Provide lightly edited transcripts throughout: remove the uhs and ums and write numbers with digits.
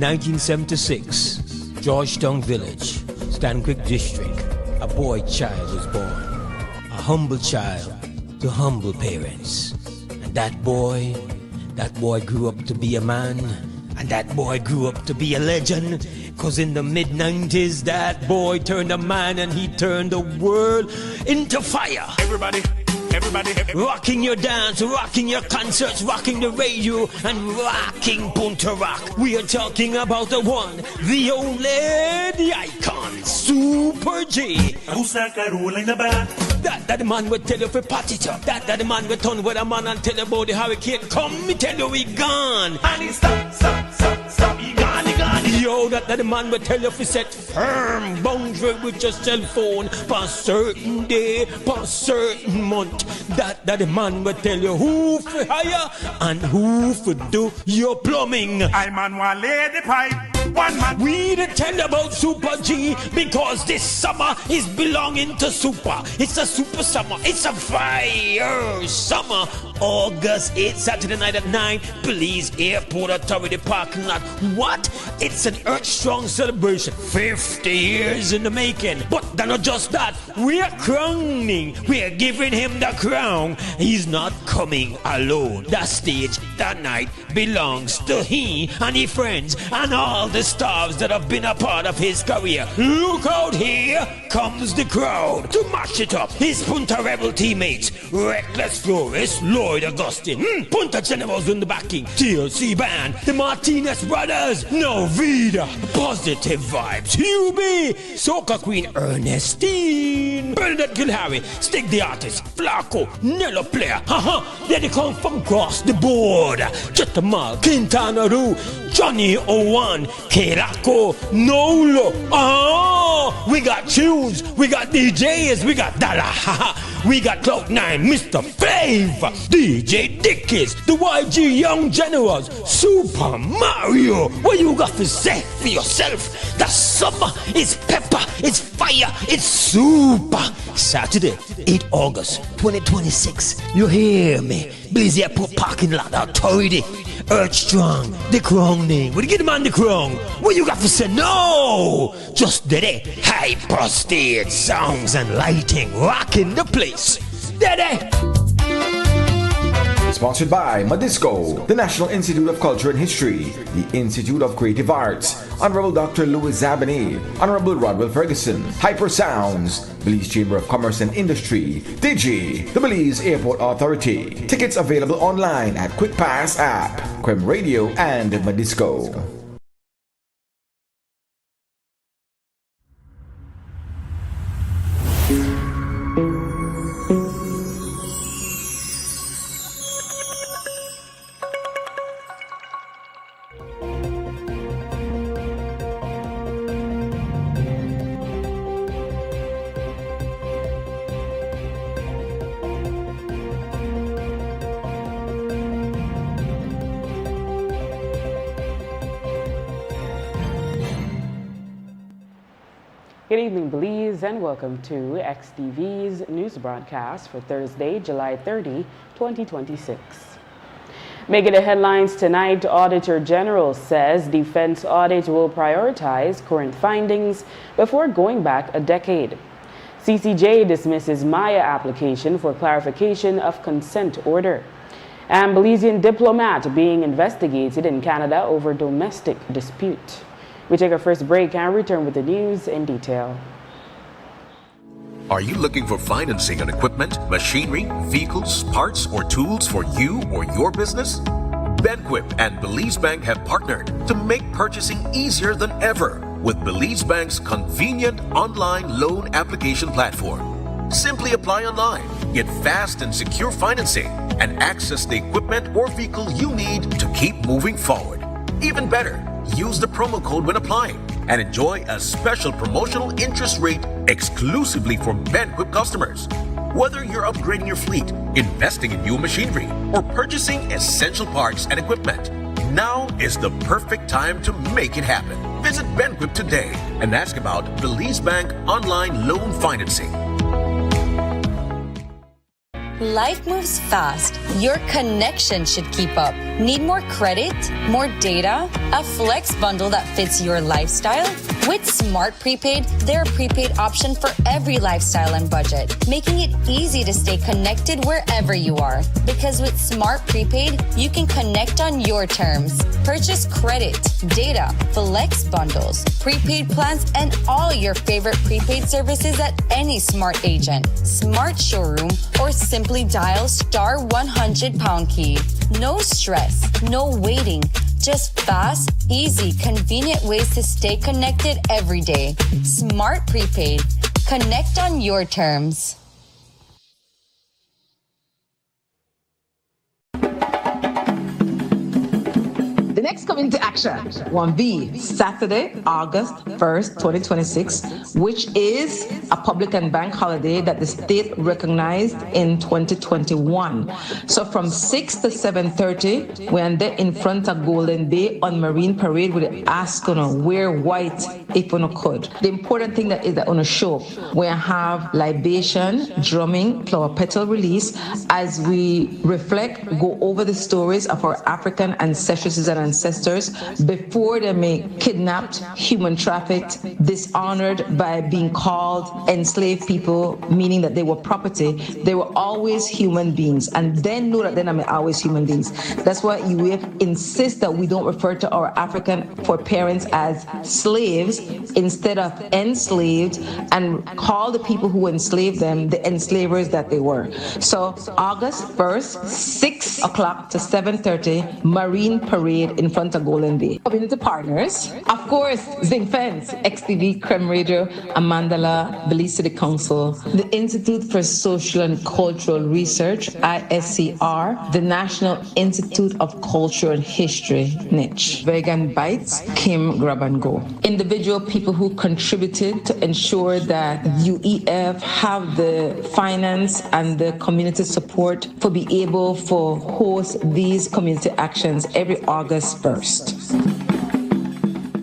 1976, Georgetown Village, Stanquick District, a boy child was born. A humble child to humble parents. And that boy grew up to be a man. And that boy grew up to be a legend. Cause in the mid-90s, that boy turned a man and he turned the world into fire. Everybody. Rocking your dance, rocking your concerts, rocking the radio, and rocking Punta Rock. We are talking about the one, the only, the icon, Super G. That the man will tell you for party talk. That the man will turn with a man and tell you about the hurricane. Come, me tell you we gone. And he stop, he gone. Yo, that the man will tell you if you set firm boundary with your cell phone for a certain day, for a certain month. That the man will tell you who for hire and who for do your plumbing. I man one lady pipe, one man. We to tell about Super G because this summer is belonging to Super. It's a super summer. It's a fire summer. August 8th, Saturday night at 9, Belize Airport Authority parking lot. What? It's an earth-strong celebration. 50 years in the making. But not just that. We're crowning. We're giving him the crown. He's not coming alone. The stage, that night, belongs to he and his friends and all the stars that have been a part of his career. Look out, here comes the crowd to match it up. His Punta Rebel teammates, Reckless Flores, Lloyd Augustine, Punta Generals in the backing, TLC Band, the Martinez Brothers, Novida, Positive Vibes, UB, Soca Queen Ernestine, Bernadette Gilharry, Stick the Artist, Flaco, Nello Player, then they come from across the board, Chetamal, Quintana Roo, Johnny Owan, Kerako, Nolo. We got tunes, we got DJs, we got Dala, we got Cloud9, Mr. Flav, DJ Dickies, the YG Young Generals, Super Mario. What you got to say for yourself? The summer is pepper, it's fire, it's super. Saturday, 8 August 2026. You hear me? Belize Airport parking lot authority. Earth strong, the crown name. Will you get the man the crown? What you got to say? No! Just Dede, hyper stage sounds and lighting, rocking the place. Dede! Sponsored by Madisco, the National Institute of Culture and History, the Institute of Creative Arts, Honorable Dr. Louis Zabany, Honorable Rodwell Ferguson, Hyper Sounds, Belize Chamber of Commerce and Industry, Digi, the Belize Airport Authority. Tickets available online at Quick Pass app, Quem Radio, and Madisco. Good evening, Belize, and welcome to XTV's news broadcast for Thursday, July 30, 2026. Making the headlines tonight, Auditor General says Defense Audit will prioritize current findings before going back a decade. CCJ dismisses Maya application for clarification of consent order. And Belizean diplomat being investigated in Canada over domestic dispute. We take our first break and return with the news in detail. Are you looking for financing on equipment, machinery, vehicles, parts, or tools for you or your business? Benquip and Belize Bank have partnered to make purchasing easier than ever with Belize Bank's convenient online loan application platform. Simply apply online, get fast and secure financing, and access the equipment or vehicle you need to keep moving forward. Even better, use the promo code when applying and enjoy a special promotional interest rate exclusively for Benquip customers. Whether you're upgrading your fleet, investing in new machinery, or purchasing essential parts and equipment, now is the perfect time to make it happen. Visit Benquip today and ask about Belize Bank online loan financing. Life moves fast. Your connection should keep up. Need more credit? More data? A flex bundle that fits your lifestyle? With Smart Prepaid, they're a prepaid option for every lifestyle and budget, making it easy to stay connected wherever you are. Because with Smart Prepaid, you can connect on your terms. Purchase credit, data, flex bundles, prepaid plans, and all your favorite prepaid services at any Smart agent, Smart showroom, or simply dial *100 key. No stress, no waiting. Just fast, easy, convenient ways to stay connected every day. Smart Prepaid. Connect on your terms. The next community action will be Saturday, August 1st, 2026, which is a public and bank holiday that the state recognized in 2021. So from 6 to 7:30, we're there in front of Golden Bay on Marine Parade with the ask on wear white if you could. The important thing that is that on a show, we have libation, drumming, flower petal release as we reflect, go over the stories of our African ancestors and ancestors before they may kidnapped, human trafficked, dishonored by being called enslaved people, meaning that they were property. They were always human beings, and then know that they're not always human beings. That's why UAF insists that we don't refer to our African foreparents as slaves instead of enslaved, and call the people who enslaved them the enslavers that they were. So August 1st, 6 o'clock to 7:30, Marine Parade in front of Golden Bay. Community partners, of course, Zinc Fence, XTV, Creme Radio, Amandala, Belize City Council, the Institute for Social and Cultural Research, ISCR, the National Institute of Culture and History, NICH, Vegan Bites, Kim Grab and Go. Individual people who contributed to ensure that UEF have the finance and the community support for be able to host these community actions every August 1st.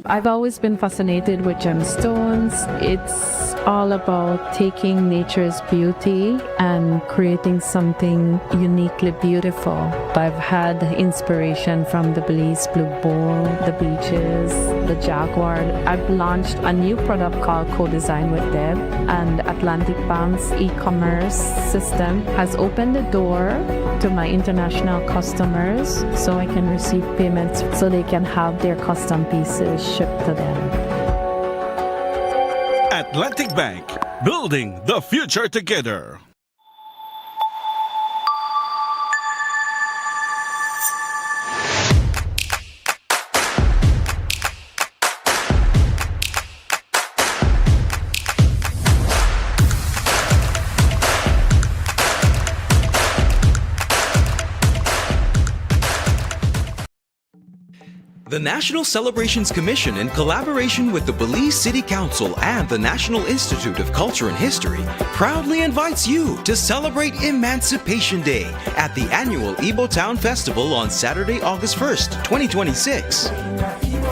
I've always been fascinated with gemstones. It's all about taking nature's beauty and creating something uniquely beautiful. I've had inspiration from the Belize Blue Bull, the beaches, the jaguar. I've launched a new product called Co-Design with Deb, and Atlantic Bank's e-commerce system has opened the door to my international customers so I can receive payments so they can have their custom pieces shipped to them. Atlantic Bank, building the future together. The National Celebrations Commission, in collaboration with the Belize City Council and the National Institute of Culture and History, proudly invites you to celebrate Emancipation Day at the annual Ibo Town Festival on Saturday, August 1st, 2026.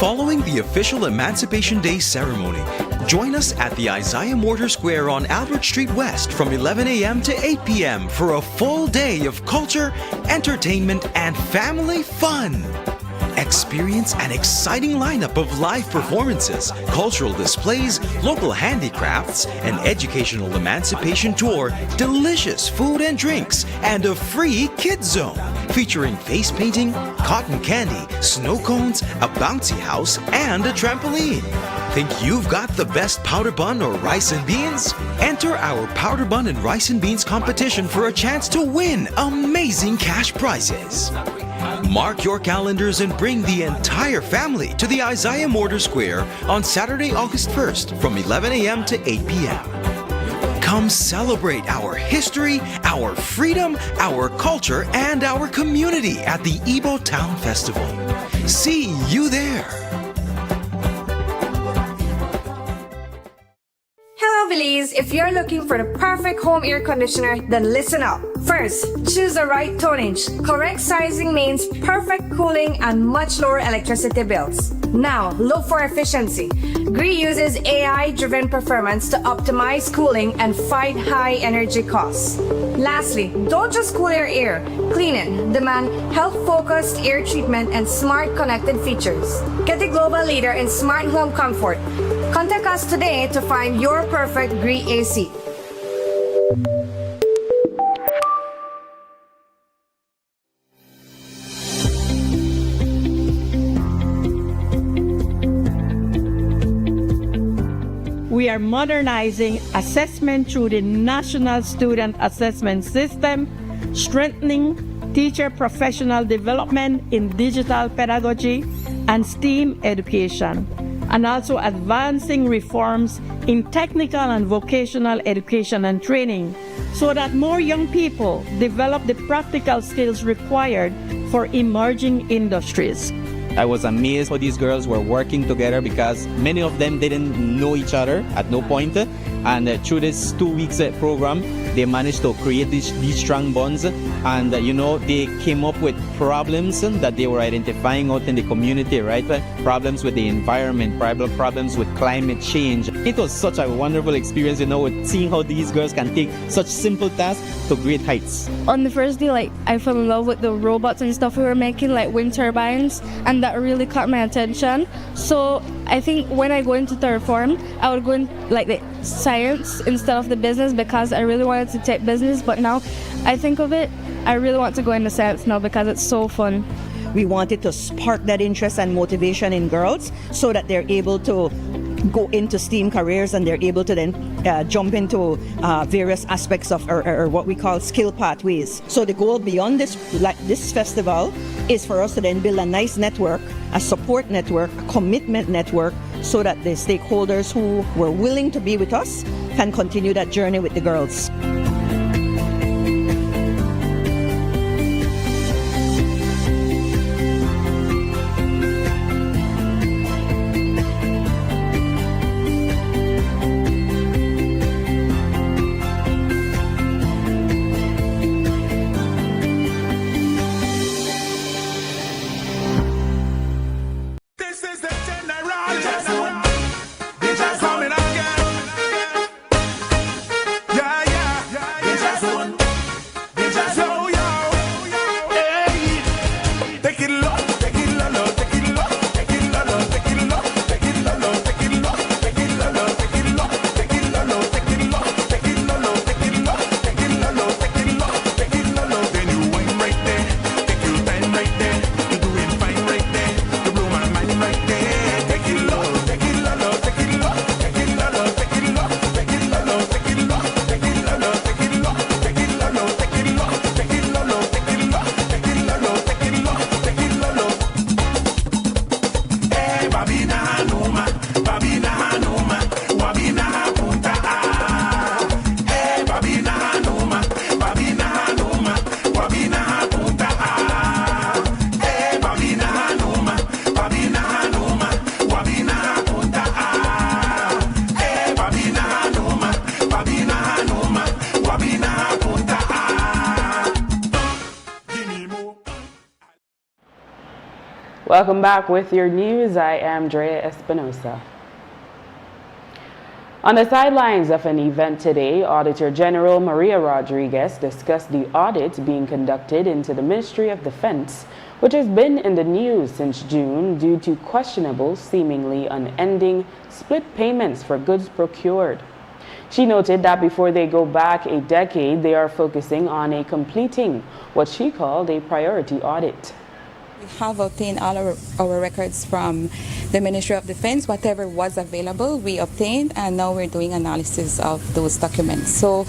Following the official Emancipation Day ceremony, join us at the Isaiah Mortar Square on Albert Street West from 11 a.m. to 8 p.m. for a full day of culture, entertainment, and family fun. Experience an exciting lineup of live performances, cultural displays, local handicrafts, an educational emancipation tour, delicious food and drinks, and a free kids zone featuring face painting, cotton candy, snow cones, a bouncy house, and a trampoline. Think you've got the best powder bun or rice and beans? Enter our powder bun and rice and beans competition for a chance to win amazing cash prizes. Mark your calendars and bring the entire family to the Isaiah Mortar Square on Saturday, August 1st from 11 a.m. to 8 p.m. Come celebrate our history, our freedom, our culture, and our community at the Ibo Town Festival. See you there. Belize, if you're looking for the perfect home air conditioner, then listen up. First, choose the right tonnage. Correct sizing means perfect cooling and much lower electricity bills. Now, look for efficiency. Gree uses AI-driven performance to optimize cooling and fight high energy costs. Lastly, don't just cool your air, clean it. Demand health-focused air treatment and smart connected features. Get the global leader in smart home comfort. Contact us today to find your perfect Gree AC. We are modernizing assessment through the National Student Assessment System, strengthening teacher professional development in digital pedagogy and STEAM education, and also advancing reforms in technical and vocational education and training so that more young people develop the practical skills required for emerging industries. I was amazed how these girls were working together because many of them didn't know each other at no point. And through this 2 weeks program, they managed to create these strong bonds. And, they came up with problems that they were identifying out in the community, right? Problems with the environment, problems with climate change. It was such a wonderful experience, with seeing how these girls can take such simple tasks to great heights. On the first day, I fell in love with the robots and stuff we were making, like wind turbines, and that really caught my attention. So I think when I go into third form, I would go in the science instead of the business because I really wanted to take business, but now I think of it, I really want to go into science now because it's so fun. We wanted to spark that interest and motivation in girls so that they're able to go into STEAM careers and they're able to then jump into various aspects of or what we call skill pathways. So the goal beyond this festival is for us to then build a nice network, a support network, a commitment network, so that the stakeholders who were willing to be with us can continue that journey with the girls. Welcome back with your news. I am Drea Espinosa. On the sidelines of an event today, Auditor General Maria Rodriguez discussed the audit being conducted into the Ministry of Defense, which has been in the news since June due to questionable, seemingly unending split payments for goods procured. She noted that before they go back a decade, they are focusing on completing what she called a priority audit. We have obtained all our records from the Ministry of Defense. Whatever was available, we obtained, and now we're doing analysis of those documents. So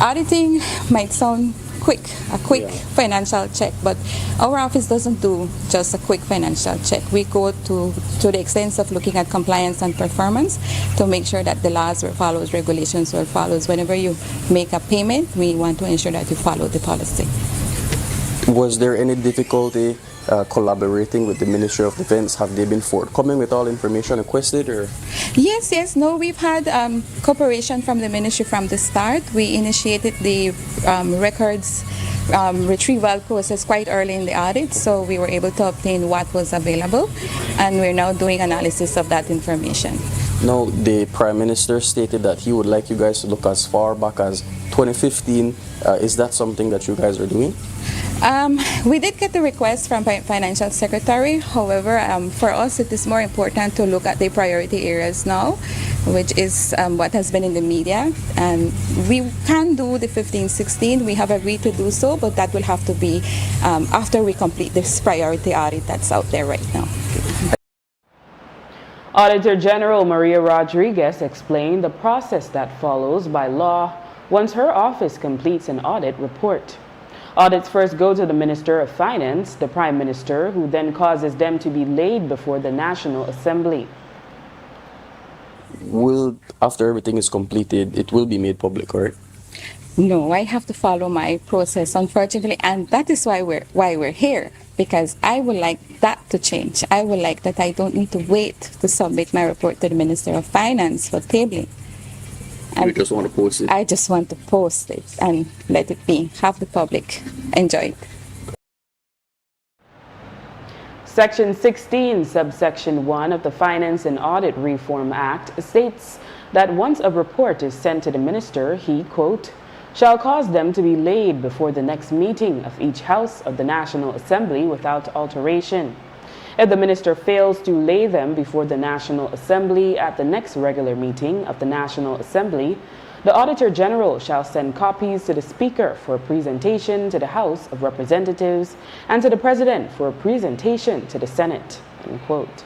auditing might sound quick, a quick financial check, but our office doesn't do just a quick financial check. We go to the extent of looking at compliance and performance to make sure that the laws were followed, regulations were followed. Whenever you make a payment, we want to ensure that you follow the policy. Was there any difficulty collaborating with the Ministry of Defense? Have they been forthcoming with all information requested? Or? Yes. No, we've had cooperation from the ministry from the start. We initiated the records retrieval process quite early in the audit, so we were able to obtain what was available, and we're now doing analysis of that information. Now, the Prime Minister stated that he would like you guys to look as far back as 2015. Is that something that you guys are doing? We did get the request from Financial Secretary. However, for us it is more important to look at the priority areas now, which is what has been in the media. And we can do the 15-16. We have agreed to do so, but that will have to be after we complete this priority audit that's out there right now. Auditor General Maria Rodriguez explained the process that follows by law once her office completes an audit report. Audits first go to the Minister of Finance, the Prime Minister, who then causes them to be laid before the National Assembly. After everything is completed, it will be made public, right? No, I have to follow my process, unfortunately, and that is why we're here, because I would like that to change. I would like that I don't need to wait to submit my report to the Minister of Finance for tabling. You just want to post it? I just want to post it and let it be. Have the public enjoy it. Section 16, subsection 1 of the Finance and Audit Reform Act states that once a report is sent to the minister, he, quote, shall cause them to be laid before the next meeting of each House of the National Assembly without alteration. If the minister fails to lay them before the National Assembly at the next regular meeting of the National Assembly, the Auditor General shall send copies to the Speaker for presentation to the House of Representatives and to the President for presentation to the Senate, end quote.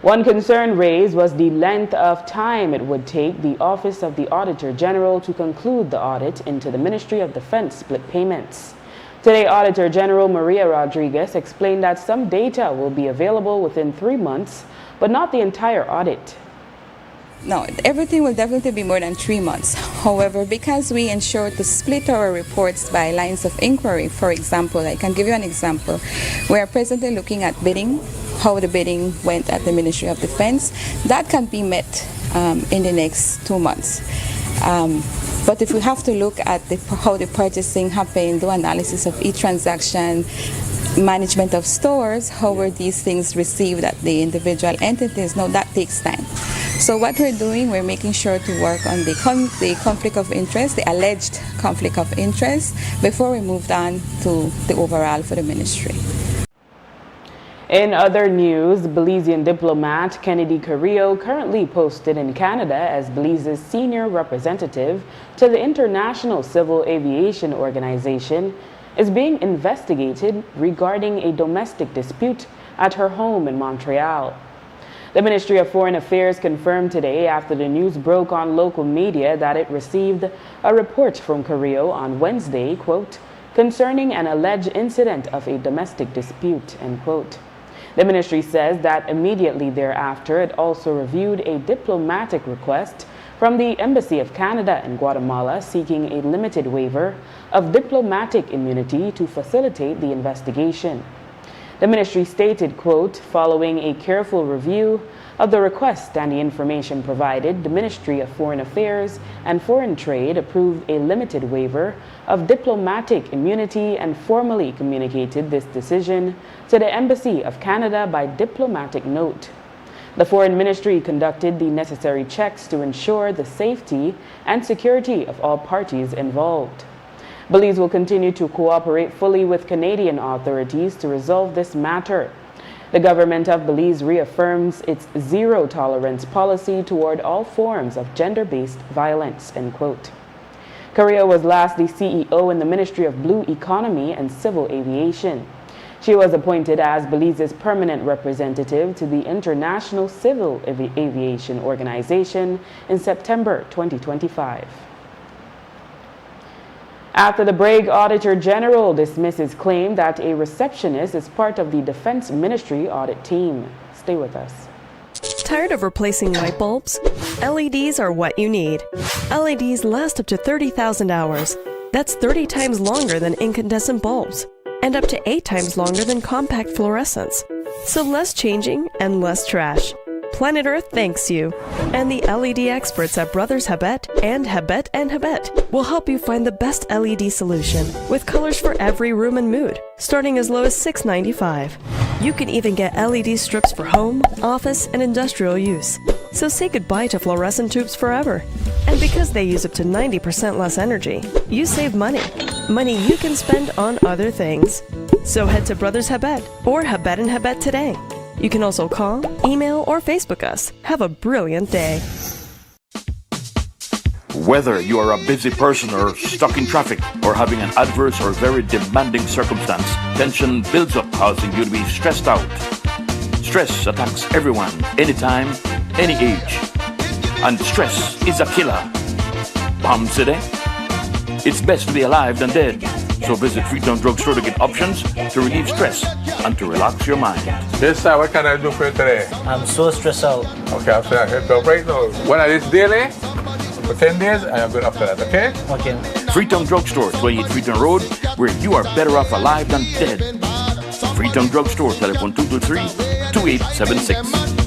One concern raised was the length of time it would take the Office of the Auditor General to conclude the audit into the Ministry of Defense split payments. Today, Auditor General Maria Rodriguez explained that some data will be available within 3 months, but not the entire audit. No, everything will definitely be more than 3 months. However, because we ensure to split our reports by lines of inquiry, for example, I can give you an example. We are presently looking at bidding, how the bidding went at the Ministry of Defense. That can be met in the next 2 months. But if we have to look at how the purchasing happened, do analysis of each transaction, management of stores, how were these things received at the individual entities, no, that takes time. So what we're doing, we're making sure to work on the conflict of interest, the alleged conflict of interest, before we moved on to the overall for the ministry. In other news, Belizean diplomat Kennedy Carrillo, currently posted in Canada as Belize's senior representative to the International Civil Aviation Organization, is being investigated regarding a domestic dispute at her home in Montreal. The Ministry of Foreign Affairs confirmed today after the news broke on local media that it received a report from Carrillo on Wednesday, quote, concerning an alleged incident of a domestic dispute, end quote. The ministry says that immediately thereafter it also reviewed a diplomatic request from the Embassy of Canada in Guatemala seeking a limited waiver of diplomatic immunity to facilitate the investigation. The ministry stated, quote, following a careful review of the request and the information provided, the Ministry of Foreign Affairs and Foreign Trade approved a limited waiver of diplomatic immunity and formally communicated this decision to the Embassy of Canada by diplomatic note. The Foreign Ministry conducted the necessary checks to ensure the safety and security of all parties involved. Belize will continue to cooperate fully with Canadian authorities to resolve this matter. The government of Belize reaffirms its zero-tolerance policy toward all forms of gender-based violence, end quote. Carrillo was last the CEO in the Ministry of Blue Economy and Civil Aviation. She was appointed as Belize's permanent representative to the International Civil Aviation Organization in September 2025. After the break, Auditor General dismisses claim that a receptionist is part of the Defense Ministry audit team. Stay with us. Tired of replacing light bulbs? LEDs are what you need. LEDs last up to 30,000 hours. That's 30 times longer than incandescent bulbs. and up to 8 times longer than compact fluorescents. So less changing and less trash. Planet Earth thanks you. And the LED experts at Brothers Habet and Habet will help you find the best LED solution with colors for every room and mood, starting as low as $6.95. You can even get LED strips for home, office, and industrial use. So say goodbye to fluorescent tubes forever. And because they use up to 90% less energy, you save money. Money you can spend on other things. So head to Brothers Habet or Habet and Habet today. You can also call, email, or Facebook us. Have a brilliant day. Whether you are a busy person or stuck in traffic or having an adverse or very demanding circumstance, tension builds up, causing you to be stressed out. Stress attacks everyone, anytime, any age. And stress is a killer. Palm City? It's best to be alive than dead. So visit Freetown Drugstore to get options to relieve stress and to relax your mind. Yes, sir. What can I do for you today? I'm so stressed out. Okay, I'm saying help you right now. When I this daily, for 10 days, I am good after that, okay? Okay. Freetown Drugstore, 28 Freetown Road, where you are better off alive than dead. Freetown Drugstore, telephone 223-2876.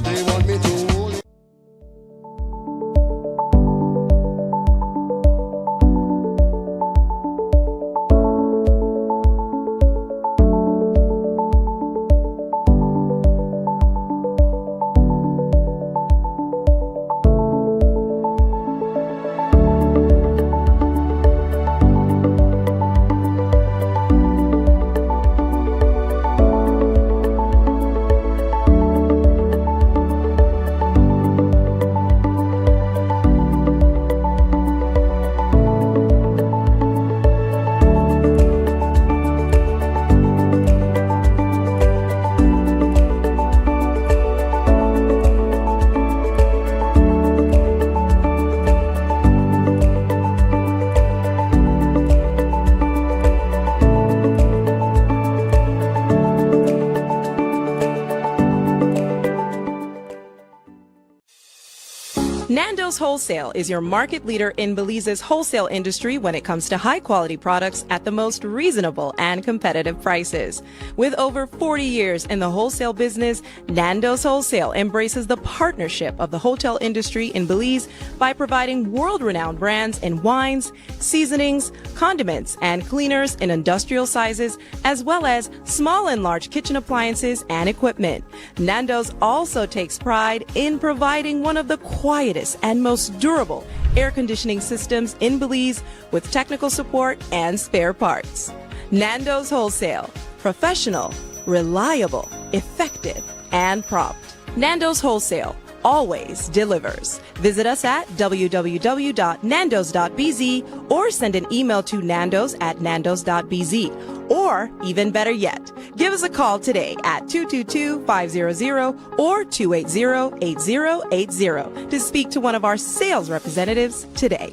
Nando's Wholesale is your market leader in Belize's wholesale industry when it comes to high-quality products at the most reasonable and competitive prices. With over 40 years in the wholesale business, Nando's Wholesale embraces the partnership of the hotel industry in Belize by providing world-renowned brands in wines, seasonings, condiments, and cleaners in industrial sizes, as well as small and large kitchen appliances and equipment. Nando's also takes pride in providing one of the quietest and most durable air conditioning systems in Belize with technical support and spare parts. Nando's Wholesale. Professional, reliable, effective, and prompt. Nando's Wholesale always delivers. Visit us at www.nandos.bz or send an email to nandos@nandos.bz. Or, even better yet, give us a call today at 222-500 or 280-8080 to speak to one of our sales representatives today.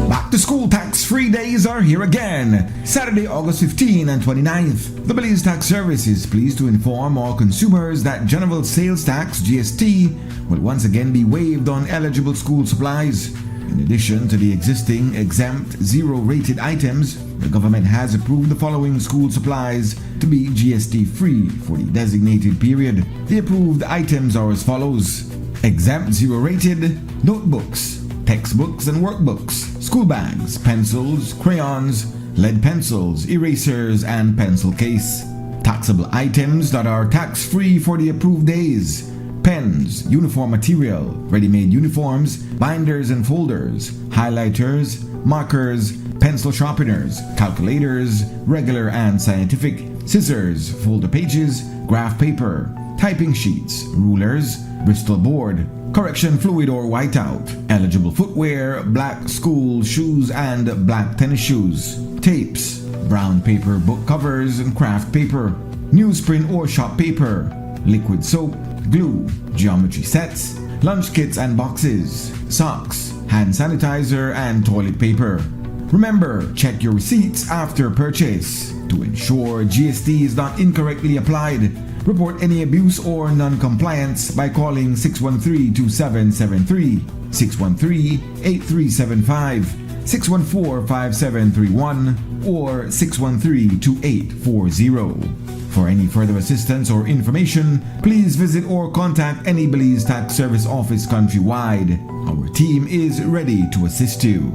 Back to school tax-free days are here again. Saturday, August 15 and 29th. The Belize Tax Service is pleased to inform all consumers that General Sales Tax, GST, will once again be waived on eligible school supplies. In addition to the existing exempt zero-rated items, the government has approved the following school supplies to be GST-free for the designated period. The approved items are as follows: exempt zero-rated notebooks, textbooks and workbooks, school bags, pencils, crayons, lead pencils, erasers, and pencil case. Taxable items that are tax-free for the approved days: pens, uniform material, ready-made uniforms, binders and folders, highlighters, markers, pencil sharpeners, calculators, regular and scientific, scissors, folder pages, graph paper, typing sheets, rulers, Bristol board, correction fluid or whiteout, eligible footwear, black school shoes and black tennis shoes, tapes, brown paper book covers and craft paper, newsprint or shop paper, liquid soap, glue, geometry sets, lunch kits and boxes, socks, hand sanitizer and toilet paper. Remember, check your receipts after purchase. To ensure GST is not incorrectly applied, report any abuse or non-compliance by calling 613-2773, 613-8375, 614-5731 or 613-2840. For any further assistance or information, please visit or contact any Belize Tax Service office countrywide. Our team is ready to assist you.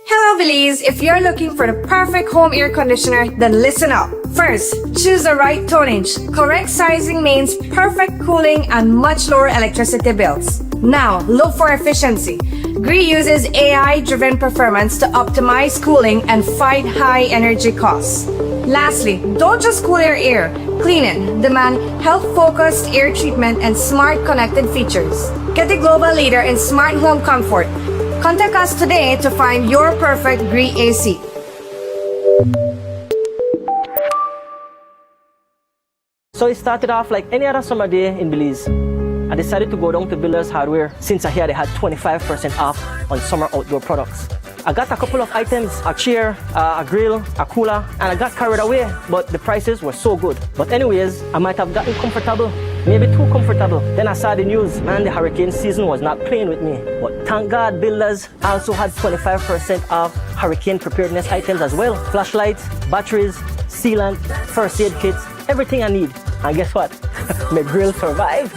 Hello Belize, if you're looking for the perfect home air conditioner, then listen up. First, choose the right tonnage. Correct sizing means perfect cooling and much lower electricity bills. Now, look for efficiency. GREE uses AI-driven performance to optimize cooling and fight high energy costs. Lastly, don't just cool your air, clean it. Demand health-focused air treatment and smart connected features. Get the global leader in smart home comfort. Contact us today to find your perfect GREE AC. So it started off like any other summer day in Belize. I decided to go down to Builders Hardware since I heard they had 25% off on summer outdoor products. I got a couple of items, a chair, a grill, a cooler, and I got carried away, but the prices were so good. But anyways, I might have gotten comfortable, maybe too comfortable. Then I saw the news, man, the hurricane season was not playing with me. But thank God Builders also had 25% off hurricane preparedness items as well. Flashlights, batteries, sealant, first aid kits, everything I need. And guess what? My grill survived.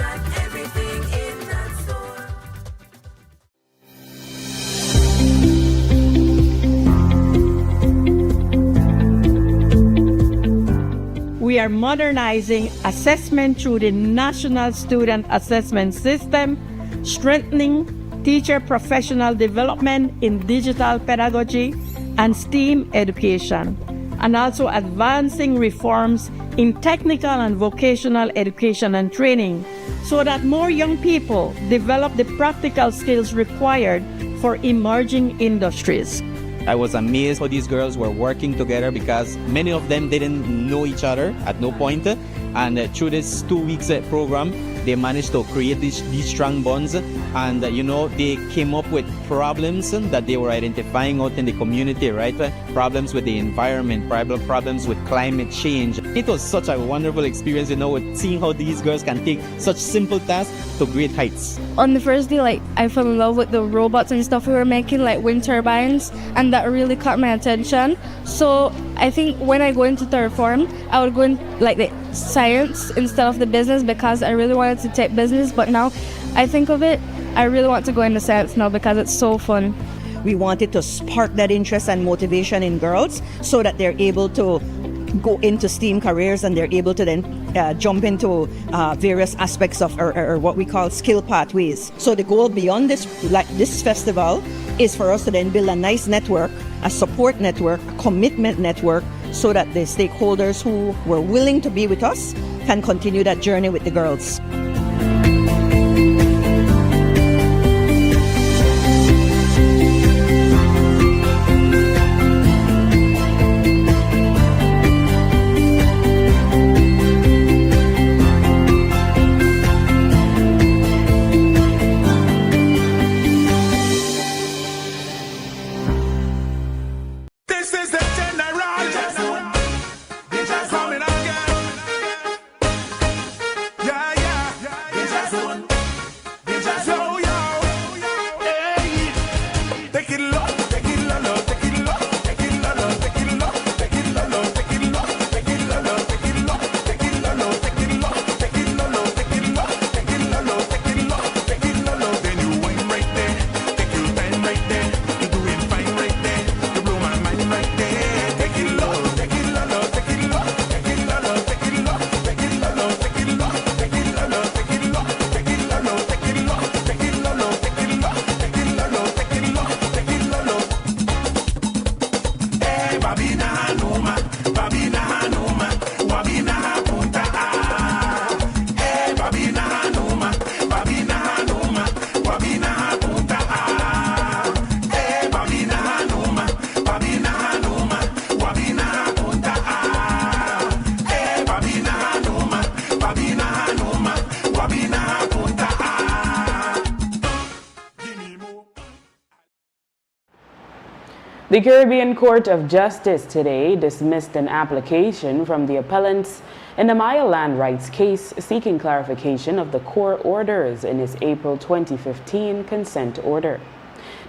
We are modernizing assessment through the National Student Assessment System, strengthening teacher professional development in digital pedagogy and STEAM education, and also advancing reforms in technical and vocational education and training so that more young people develop the practical skills required for emerging industries. I was amazed how these girls were working together because many of them didn't know each other at no point. And through this 2 weeks program, they managed to create these strong bonds. And, they came up with problems that they were identifying out in the community, right? Problems with the environment, problems with climate change. It was such a wonderful experience, with seeing how these girls can take such simple tasks to great heights. On the first day, I fell in love with the robots and stuff we were making, like wind turbines, and that really caught my attention. So I think when I go into third form, I would go in the science instead of the business because I really wanted to take business, but now I think of it, I really want to go into science now because it's so fun. We wanted to spark that interest and motivation in girls so that they're able to go into STEAM careers and they're able to then jump into various aspects of or what we call skill pathways. So the goal beyond this festival is for us to then build a nice network, a support network, a commitment network, so that the stakeholders who were willing to be with us can continue that journey with the girls. The Caribbean Court of Justice today dismissed an application from the appellants in the Maya land rights case seeking clarification of the court orders in its April 2015 consent order.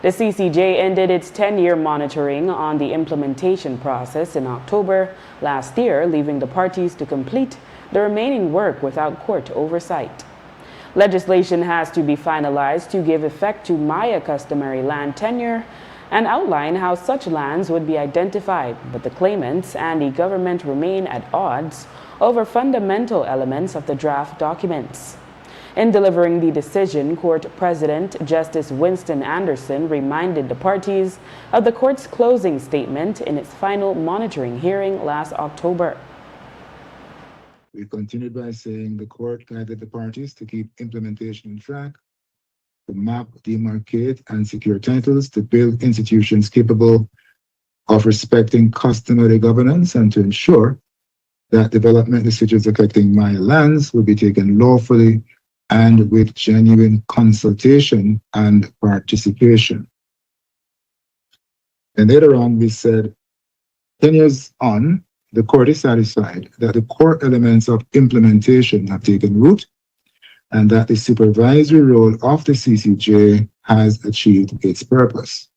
The CCJ ended its 10-year monitoring on the implementation process in October last year, leaving the parties to complete the remaining work without court oversight. Legislation has to be finalized to give effect to Maya customary land tenure and outline how such lands would be identified, but the claimants and the government remain at odds over fundamental elements of the draft documents. In delivering the decision, Court President Justice Winston Anderson reminded the parties of the court's closing statement in its final monitoring hearing last October. We continued by saying the court guided the parties to keep implementation on track, to map, demarcate, and secure titles, to build institutions capable of respecting customary governance, and to ensure that development decisions affecting Maya lands will be taken lawfully and with genuine consultation and participation. And later on, we said, 10 years on, the court is satisfied that the core elements of implementation have taken root and that the supervisory role of the CCJ has achieved its purpose.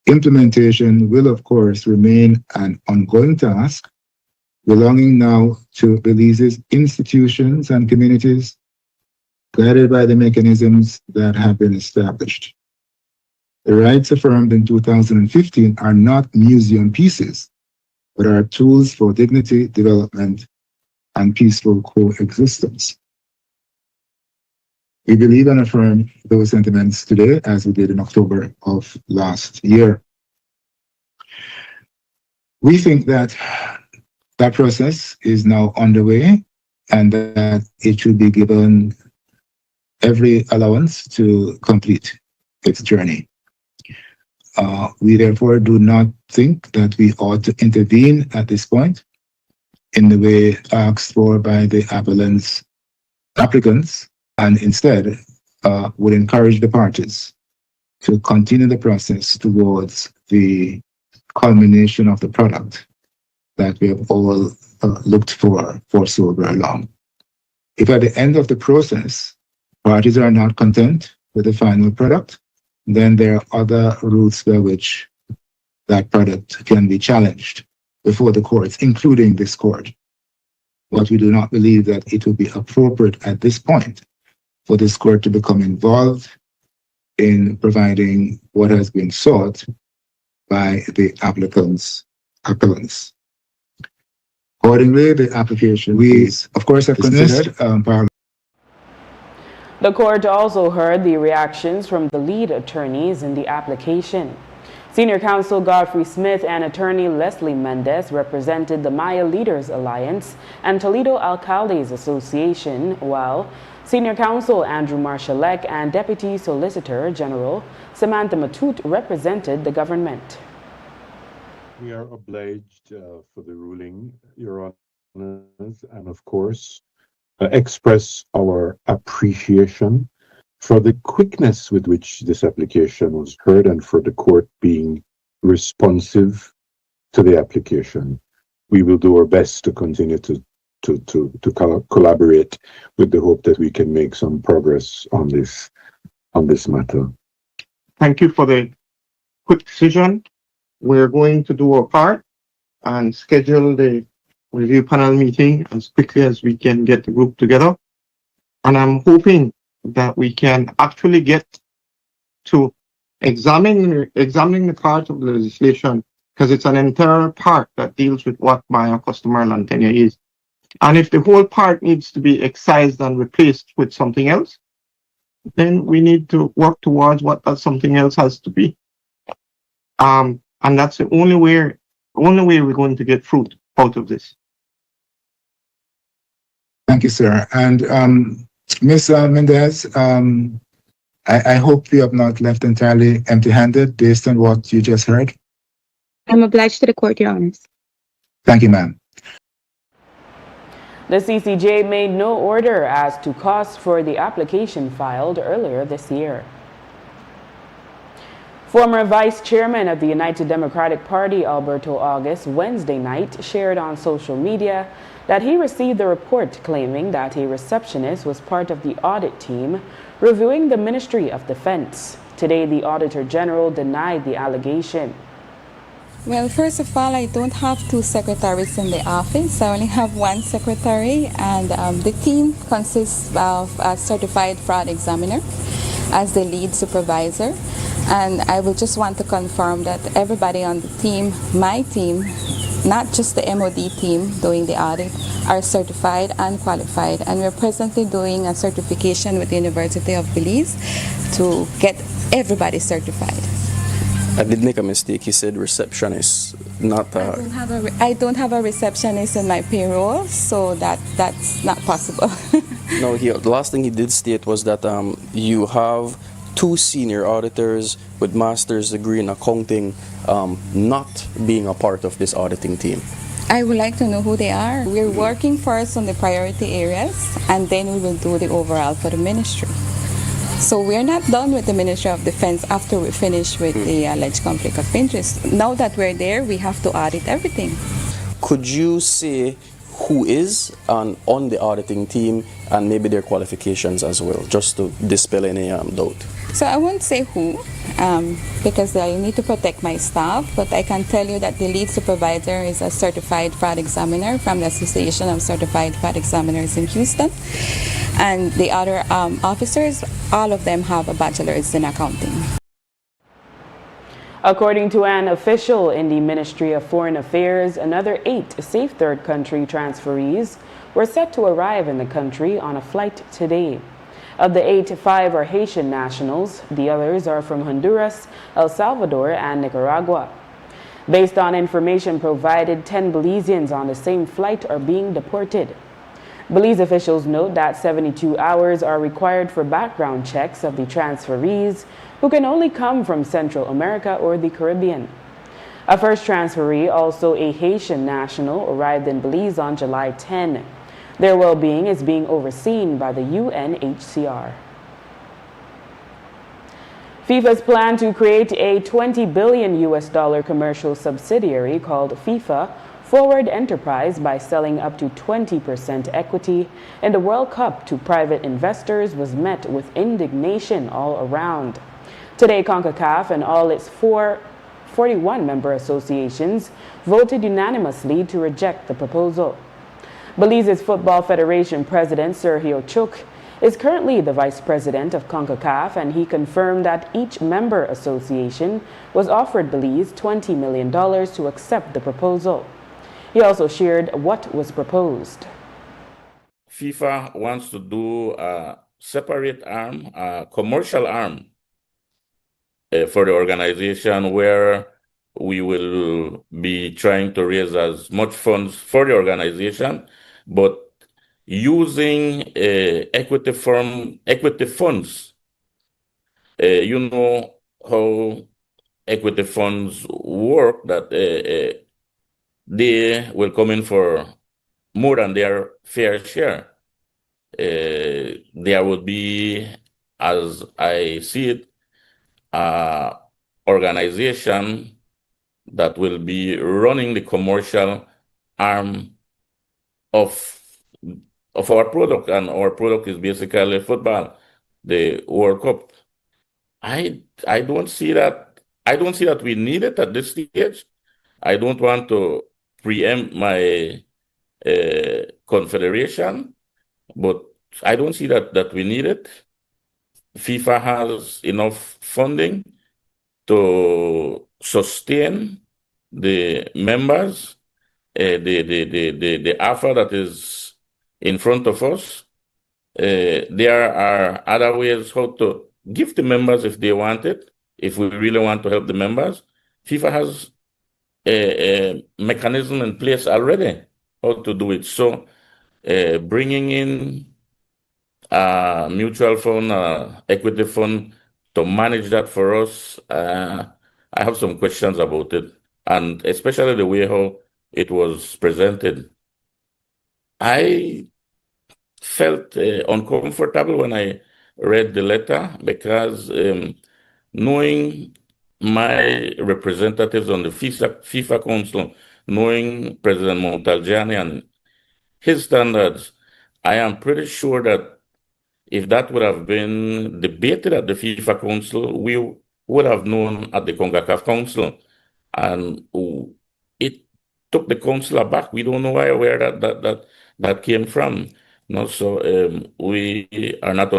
Implementation will, of course, remain an ongoing task, belonging now to Belize's institutions and communities, guided by the mechanisms that have been established. The rights affirmed in 2015 are not museum pieces, but are tools for dignity, development, and peaceful coexistence. We believe and affirm those sentiments today, as we did in October of last year. We think that that process is now underway and that it should be given every allowance to complete its journey. We therefore do not think that we ought to intervene at this point in the way asked for by the applicants, and instead would encourage the parties to continue the process towards the culmination of the product that we have all looked for so very long. If at the end of the process, parties are not content with the final product, then there are other routes by which that product can be challenged before the courts, including this court. But we do not believe that it would be appropriate at this point for this court to become involved in providing what has been sought by the appellants. Accordingly, the application is, of course, have considered The court also heard the reactions from the lead attorneys in the application. Senior Counsel Godfrey Smith and Attorney Leslie Mendez represented the Maya Leaders Alliance and Toledo Alcaldes Association, while Senior Counsel Andrew Marshalek and Deputy Solicitor General Samantha Matute represented the government. We are obliged for the ruling, Your Honors, and of course, express our appreciation for the quickness with which this application was heard and for the court being responsive to the application. We will do our best to continue to collaborate with the hope that we can make some progress on this matter. Thank you for the quick decision. We're going to do our part and schedule the review panel meeting as quickly as we can get the group together. And I'm hoping that we can actually get to examining the part of the legislation, because it's an entire part that deals with what Maya customary land tenure is. And if the whole part needs to be excised and replaced with something else, then we need to work towards what that something else has to be. And that's the only way we're going to get fruit out of this. Thank you, sir. And Ms. Mendez, I hope you have not left entirely empty-handed based on what you just heard. I'm obliged to the court, Your Honors. Thank you, ma'am. The CCJ made no order as to costs for the application filed earlier this year. Former Vice Chairman of the United Democratic Party, Alberto August, Wednesday night shared on social media that he received a report claiming that a receptionist was part of the audit team reviewing the Ministry of Defense. Today, the Auditor General denied the allegation. Well, first of all, I don't have two secretaries in the office. I only have one secretary, and the team consists of a certified fraud examiner as the lead supervisor. And I will just want to confirm that everybody on the team, my team, not just the MOD team doing the audit, are certified and qualified. And we're presently doing a certification with the University of Belize to get everybody certified. I did make a mistake. He said receptionist, not I don't have a receptionist in my payroll, so that's not possible. No, the last thing he did state was that you have two senior auditors with master's degree in accounting not being a part of this auditing team. I would like to know who they are. We're working first on the priority areas, and then we will do the overall for the ministry. So we're not done with the Ministry of Defense after we finish with the alleged conflict of interest. Now that we're there, we have to audit everything. Could you say who is on the auditing team and maybe their qualifications as well, just to dispel any doubt? So I won't say who, because I need to protect my staff, but I can tell you that the lead supervisor is a certified fraud examiner from the Association of Certified Fraud Examiners in Houston. And the other officers, all of them have a bachelor's in accounting. According to an official in the Ministry of Foreign Affairs, another 8 safe third country transferees were set to arrive in the country on a flight today. Of the 8, 5 are Haitian nationals. The others are from Honduras, El Salvador, and Nicaragua. Based on information provided, 10 Belizeans on the same flight are being deported. Belize officials note that 72 hours are required for background checks of the transferees, who can only come from Central America or the Caribbean. A first transferee, also a Haitian national, arrived in Belize on July 10. Their well-being is being overseen by the UNHCR. FIFA's plan to create a $20 billion commercial subsidiary called FIFA Forward Enterprise by selling up to 20% equity in the World Cup to private investors was met with indignation all around. Today, CONCACAF and all its 41 member associations voted unanimously to reject the proposal. Belize's Football Federation President Sergio Chuk is currently the Vice President of CONCACAF, and he confirmed that each member association was offered Belize $20 million to accept the proposal. He also shared what was proposed. FIFA wants to do a separate arm, a commercial arm for the organization, where we will be trying to raise as much funds for the organization, but using equity funds. You know how equity funds work, that they will come in for more than their fair share. There would be, as I see it, an organization that will be running the commercial arm of our product, and our product is basically football, the World Cup. I don't see that. I don't see that we need it at this stage. I don't want to preempt my confederation, but I don't see that we need it. FIFA has enough funding to sustain the members, the offer that is in front of us. There are other ways how to give the members if they want it, if we really want to help the members. FIFA has a mechanism in place already how to do it. So bringing in a mutual fund, equity fund to manage that for us, I have some questions about it, and especially the way how it was presented. I felt uncomfortable when I read the letter, because knowing my representatives on the FIFA Council, knowing President Montalgiani and his standards, I am pretty sure that if that would have been debated at the FIFA Council, we would have known at the CONCACAF Council. And it took the council aback. We don't know where that came from. No, so we are not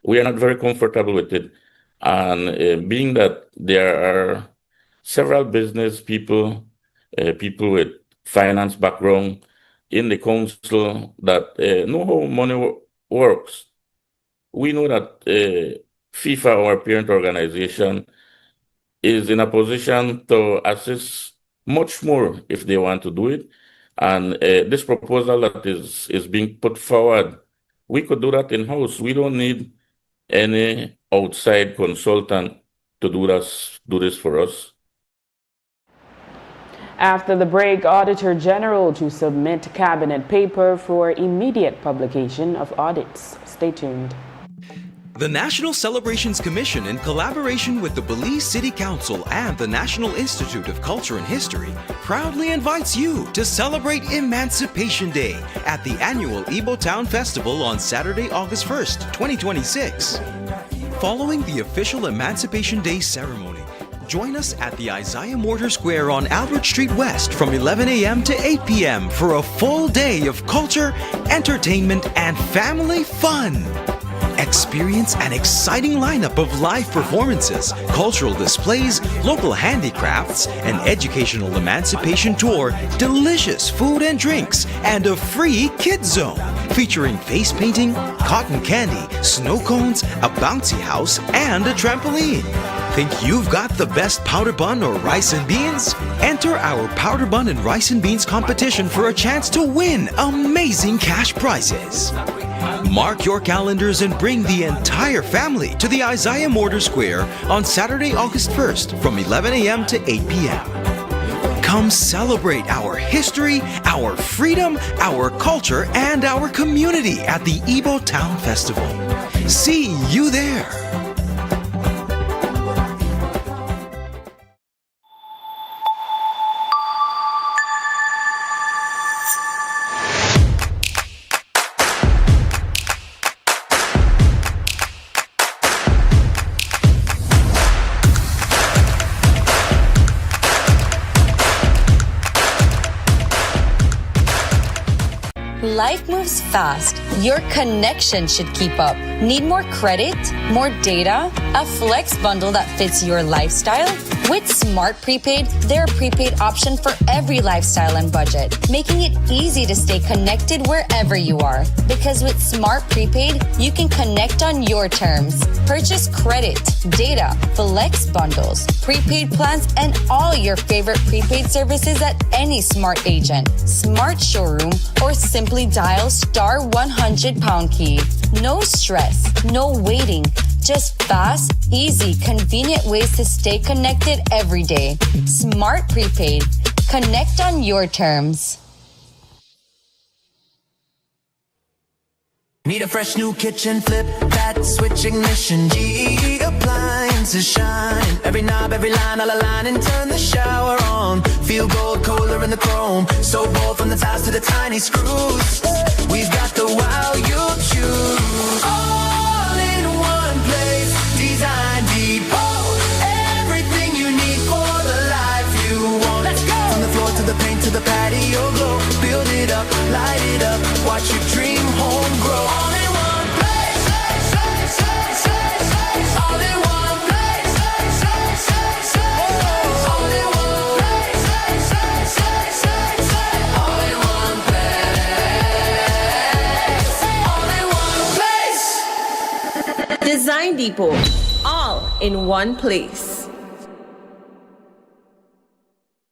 very comfortable with it. And being that there are several business people, people with finance background in the council that know how money works. We know that FIFA, our parent organization, is in a position to assist much more if they want to do it. And this proposal that is being put forward, we could do that in-house. We don't need any outside consultant to do this for us. After the break, Auditor General to submit cabinet paper for immediate publication of audits. Stay tuned. The National Celebrations Commission, in collaboration with the Belize City Council and the National Institute of Culture and History, proudly invites you to celebrate Emancipation Day at the annual Ibo Town Festival on Saturday, August 1st, 2026. Following the official Emancipation Day ceremony, join us at the Isaiah Mortar Square on Albert Street West from 11 a.m. to 8 p.m. for a full day of culture, entertainment, and family fun. Experience an exciting lineup of live performances, cultural displays, local handicrafts, an educational emancipation tour, delicious food and drinks, and a free kids zone featuring face painting, cotton candy, snow cones, a bouncy house, and a trampoline. Think you've got the best powder bun or rice and beans? Enter our powder bun and rice and beans competition for a chance to win amazing cash prizes. Mark your calendars and bring the entire family to the Isaiah Mortar Square on Saturday, August 1st from 11 a.m. to 8 p.m. Come celebrate our history, our freedom, our culture, and our community at the Ibo Town Festival. See you there. Life moves fast. Your connection should keep up. Need more credit? More data? A flex bundle that fits your lifestyle? With Smart Prepaid, they're a prepaid option for every lifestyle and budget, making it easy to stay connected wherever you are. Because with Smart Prepaid, you can connect on your terms. Purchase credit, data, flex bundles, prepaid plans, and all your favorite prepaid services at any Smart agent, Smart showroom, or simply dial *100# key. No stress, no waiting. Just fast, easy, convenient ways to stay connected every day. Smart Prepaid. Connect on your terms. Need a fresh new kitchen, flip that switch ignition. GE appliances shine. Every knob, every line, all align and turn the shower on. Feel gold, colder in the chrome. So bold from the tiles to the tiny screws. We've got the wow you choose. All in one place. Design Depot. Everything you need for the life you want. Let's go. From the floor to the paint to the patio glow. Build it up, light it up. Watch your dream home grow. All in one place. All in one place. All in one place. All in one place. All in one place. Design Depot. All in one place.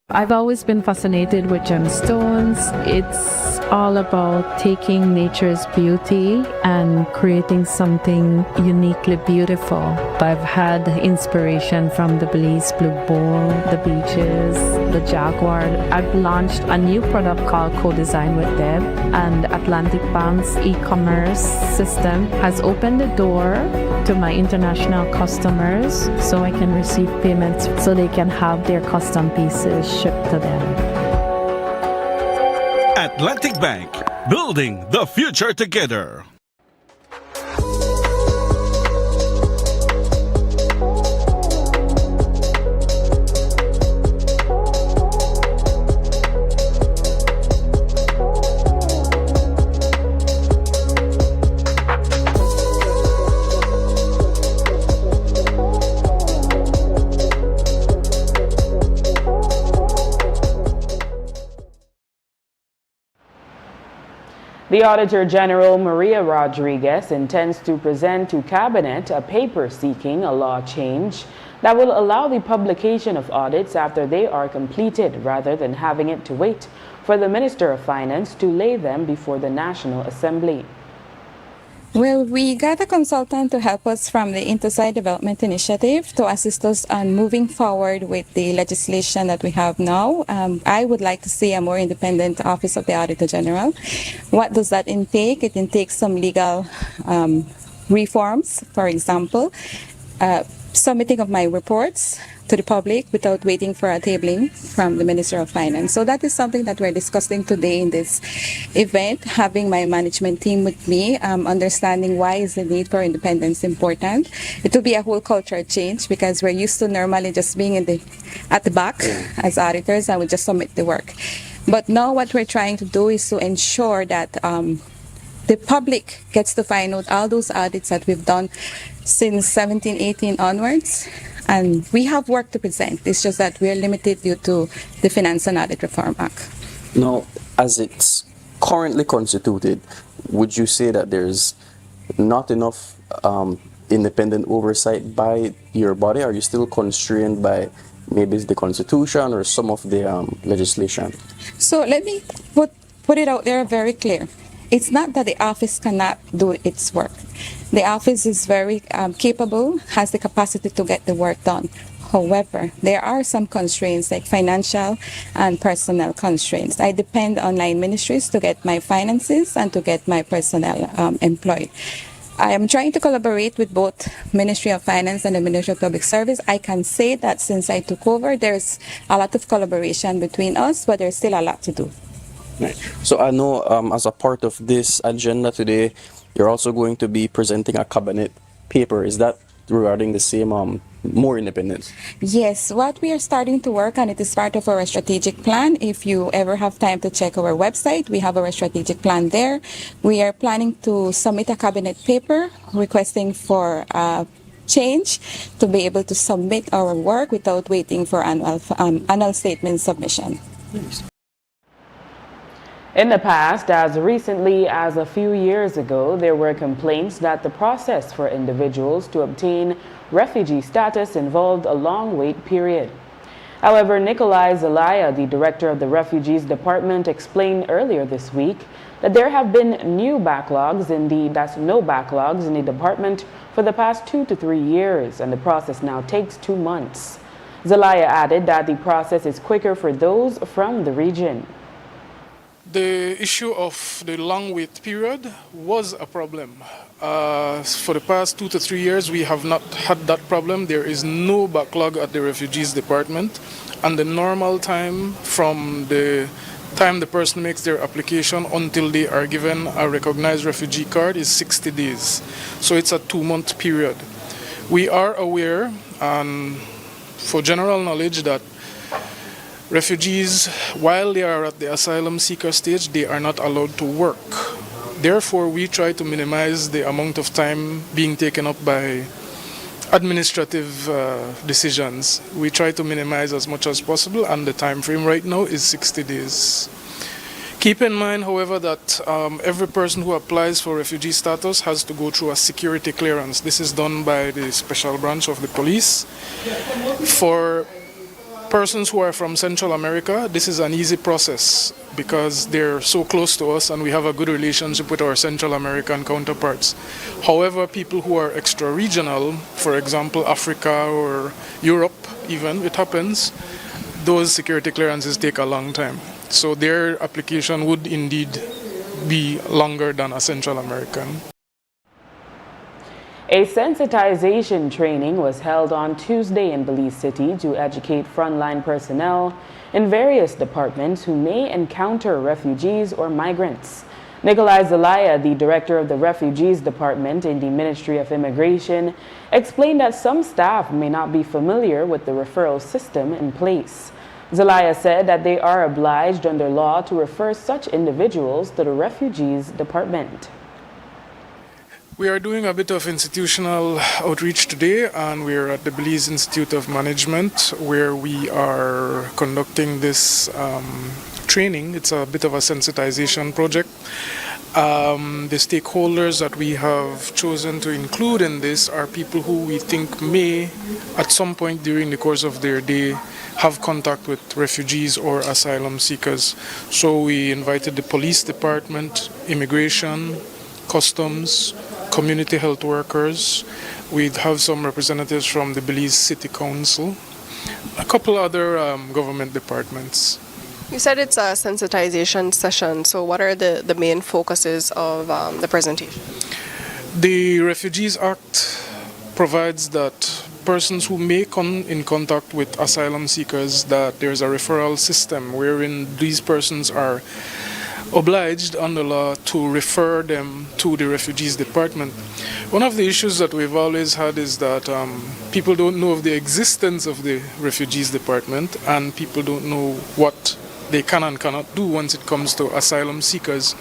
I've always been fascinated with gemstones. It's all about taking nature's beauty and creating something uniquely beautiful. I've had inspiration from the Belize Blue Bull, the beaches, the jaguar. I've launched a new product called Co-Design with Deb, and Atlantic Bank's e-commerce system has opened the door to my international customers so I can receive payments so they can have their custom pieces shipped to them. Atlantic Bank, building the future together. The Auditor General, Maria Rodriguez, intends to present to Cabinet a paper seeking a law change that will allow the publication of audits after they are completed rather than having it to wait for the Minister of Finance to lay them before the National Assembly. Well, we got a consultant to help us from the Interside Development Initiative to assist us on moving forward with the legislation that we have now. I would like to see a more independent Office of the Auditor General. What does that intake? It intakes some legal reforms, for example, submitting of my reports to the public without waiting for a tabling from the Minister of Finance. So that is something that we're discussing today in this event, having my management team with me, understanding why is the need for independence important. It will be a whole culture change because we're used to normally just being at the back as auditors and we just submit the work. But now what we're trying to do is to ensure that the public gets to find out all those audits that we've done since 17-18 onwards. And we have work to present. It's just that we are limited due to the Finance and Audit Reform Act. Now, as it's currently constituted, would you say that there's not enough independent oversight by your body? Are you still constrained by maybe the Constitution or some of the legislation? So let me put it out there very clear. It's not that the office cannot do its work. The office is very capable, has the capacity to get the work done. However, there are some constraints like financial and personnel constraints. I depend on line ministries to get my finances and to get my personnel employed. I am trying to collaborate with both Ministry of Finance and the Ministry of Public Service. I can say that since I took over, there's a lot of collaboration between us, but there's still a lot to do. Right. So I know as a part of this agenda today, you're also going to be presenting a cabinet paper. Is that regarding the same more independence? Yes, what we are starting to work on, it is part of our strategic plan. If you ever have time to check our website, we have our strategic plan there. We are planning to submit a cabinet paper requesting for change to be able to submit our work without waiting for annual statement submission. In the past, as recently as a few years ago, there were complaints that the process for individuals to obtain refugee status involved a long wait period. However, Nikolai Zelaya, the director of the Refugees Department, explained earlier this week that there have been no backlogs in the department for the past 2 to 3 years, and the process now takes 2 months. Zelaya added that the process is quicker for those from the region. The issue of the long wait period was a problem. For the past 2 to 3 years, we have not had that problem. There is no backlog at the Refugees Department, and the normal time from the time the person makes their application until they are given a recognized refugee card is 60 days. So it's a 2-month period. We are aware, and for general knowledge, that refugees, while they are at the asylum seeker stage, they are not allowed to work. Therefore, we try to minimize the amount of time being taken up by administrative decisions. We try to minimize as much as possible, and the time frame right now is 60 days. Keep in mind, however, that every person who applies for refugee status has to go through a security clearance. This is done by the special branch of the police. For persons who are from Central America, this is an easy process because they're so close to us and we have a good relationship with our Central American counterparts. However, people who are extra-regional, for example, Africa or Europe even, it happens, those security clearances take a long time. So their application would indeed be longer than a Central American. A sensitization training was held on Tuesday in Belize City to educate frontline personnel in various departments who may encounter refugees or migrants. Nikolai Zelaya, the director of the Refugees Department in the Ministry of Immigration, explained that some staff may not be familiar with the referral system in place. Zelaya said that they are obliged under law to refer such individuals to the Refugees Department. We are doing a bit of institutional outreach today, and we're at the Belize Institute of Management where we are conducting this training. It's a bit of a sensitization project. The stakeholders that we have chosen to include in this are people who we think may, at some point during the course of their day, have contact with refugees or asylum seekers. So we invited the police department, immigration, customs, community health workers. We'd have some representatives from the Belize City Council, a couple other government departments. You said it's a sensitization session, so what are the main focuses of the presentation? The Refugees Act provides that persons who may come in contact with asylum seekers, that there's a referral system wherein these persons are obliged under law to refer them to the Refugees Department. One of the issues that we've always had is that people don't know of the existence of the Refugees Department, and people don't know what they can and cannot do once it comes to asylum seekers.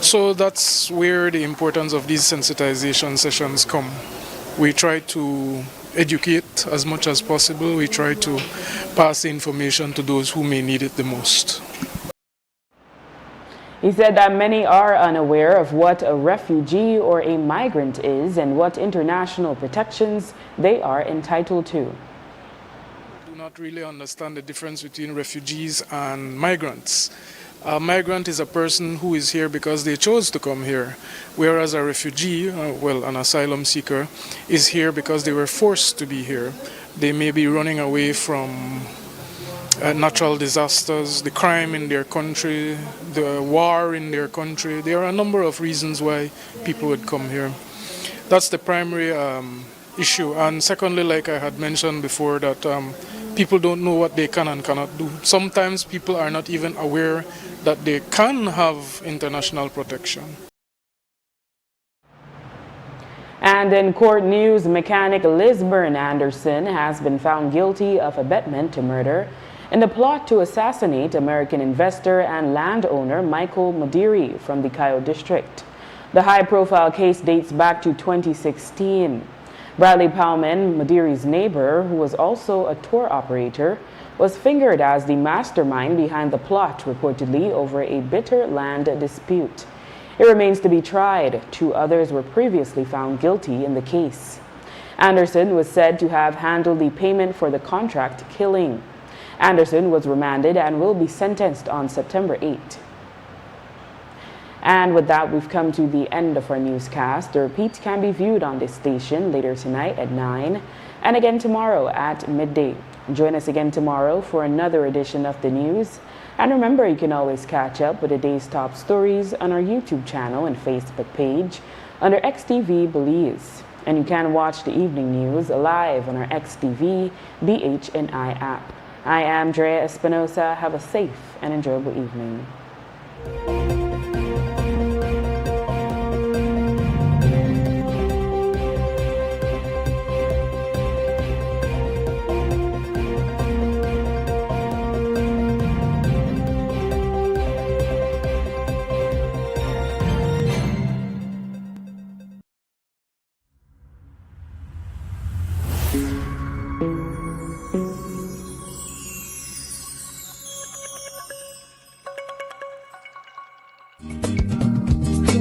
So that's where the importance of these sensitization sessions come. We try to educate as much as possible. We try to pass the information to those who may need it the most. He said that many are unaware of what a refugee or a migrant is and what international protections they are entitled to. Do not really understand the difference between refugees and migrants. A migrant is a person who is here because they chose to come here, whereas a refugee, an asylum seeker, is here because they were forced to be here. They may be running away from natural disasters, the crime in their country, the war in their country. There are a number of reasons why people would come here. That's the primary issue. And secondly, like I had mentioned before, that people don't know what they can and cannot do. Sometimes people are not even aware that they can have international protection. And in court news, mechanic Lisburn Anderson has been found guilty of abetment to murder in the plot to assassinate American investor and landowner Michael Modiri from the Cayo district. The high-profile case dates back to 2016. Bradley Powman, Modiri's neighbor, who was also a tour operator, was fingered as the mastermind behind the plot, reportedly over a bitter land dispute. It remains to be tried. 2 others were previously found guilty in the case. Anderson was said to have handled the payment for the contract killing. Anderson was remanded and will be sentenced on September 8. And with that, we've come to the end of our newscast. The repeat can be viewed on this station later tonight at 9 and again tomorrow at midday. Join us again tomorrow for another edition of the news. And remember, you can always catch up with the day's top stories on our YouTube channel and Facebook page under XTV Belize. And you can watch the evening news live on our XTV BHNI app. I am Drea Espinosa. Have a safe and enjoyable evening.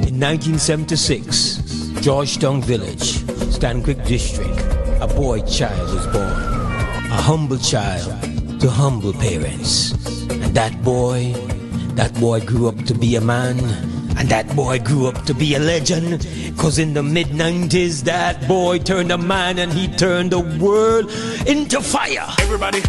In 1976, Georgetown Village, Stanquick District, a boy child was born. A humble child to humble parents. And that boy grew up to be a man. And that boy grew up to be a legend. Cause in the mid-90s, that boy turned a man and he turned the world into fire. Everybody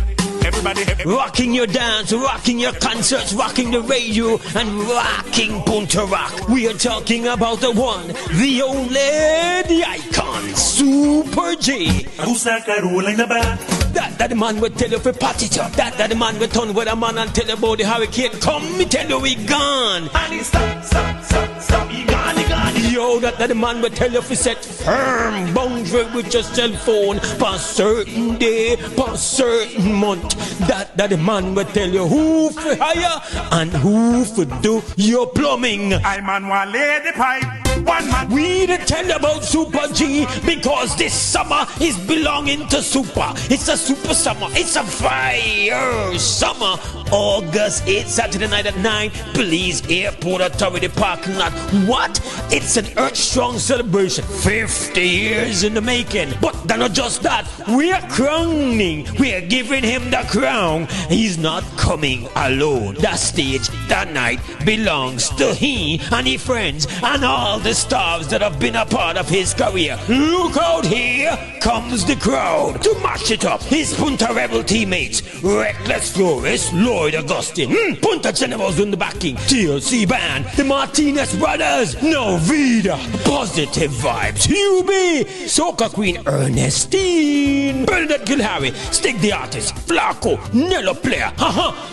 Everybody, rocking your dance, rocking your concerts, rocking the radio, and rocking Punta Rock. We are talking about the one, the only, the icon, Super J. Who's that guy rolling the back? That the man will tell you for party top. That the man will turn with a man and tell you about the hurricane. Come, me tell you we gone. And he stop, he gone, he gone. Yo, that the man will tell you for set firm boundary with your cell phone for certain day, for certain month. That the man will tell you who for hire and who for do your plumbing. I man want lay the pipe. One man. We to tell you about Super G because this summer is belonging to Super. It's a super summer. It's a fire summer. August 8th, Saturday night at 9. Police Airport Authority parking lot. What? It's an Earth Strong celebration. 50 years in the making. But not just that. We're crowning. We're giving him the crown. He's not coming alone. That stage, that night belongs to he and his friends and all the stars that have been a part of his career. Look out, here comes the crowd to match it up. His Punta Rebel teammates, Reckless Flores, Lloyd Augustine, Punta Generals in the backing, TLC Band, the Martinez Brothers, No Vida, Positive Vibes, UB, Soca Queen Ernestine, Bernadette Gilharry, Stick the Artist, Flaco, Nello Player,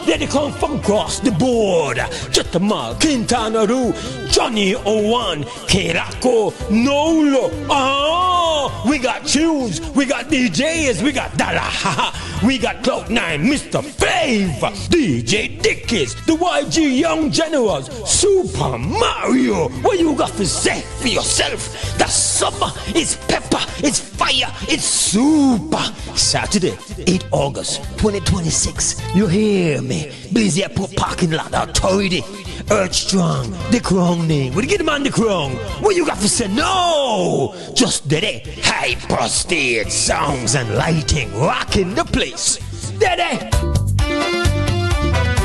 then they come from across the board, Chetamal, Quintana Roo, Johnny Owan, Kerako, Nolo, we got tunes, we got DJs, we got Dala, we got Cloud9, Mr. Flavor, DJ Dickies, the YG Young Generals, Super Mario. What you got to say for yourself? The summer is pepper, it's fire, it's super. Saturday, 8 August 2026. You hear me? Busy Airport Parking Lot Authority. Earth Strong, the crowning. We get him on the crown. What you got to say? No! Just Dede. Hyper stage songs and lighting, rocking the place. Dede!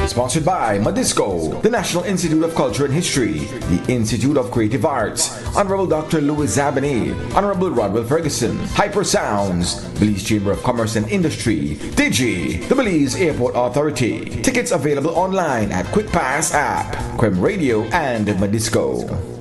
Sponsored by Madisco, the National Institute of Culture and History, the Institute of Creative Arts, Honorable Dr. Louis Zabini, Honorable Rodwell Ferguson, Hyper Sounds, Belize Chamber of Commerce and Industry, Digi, the Belize Airport Authority. Tickets available online at Quick Pass app, Quem Radio, and Madisco.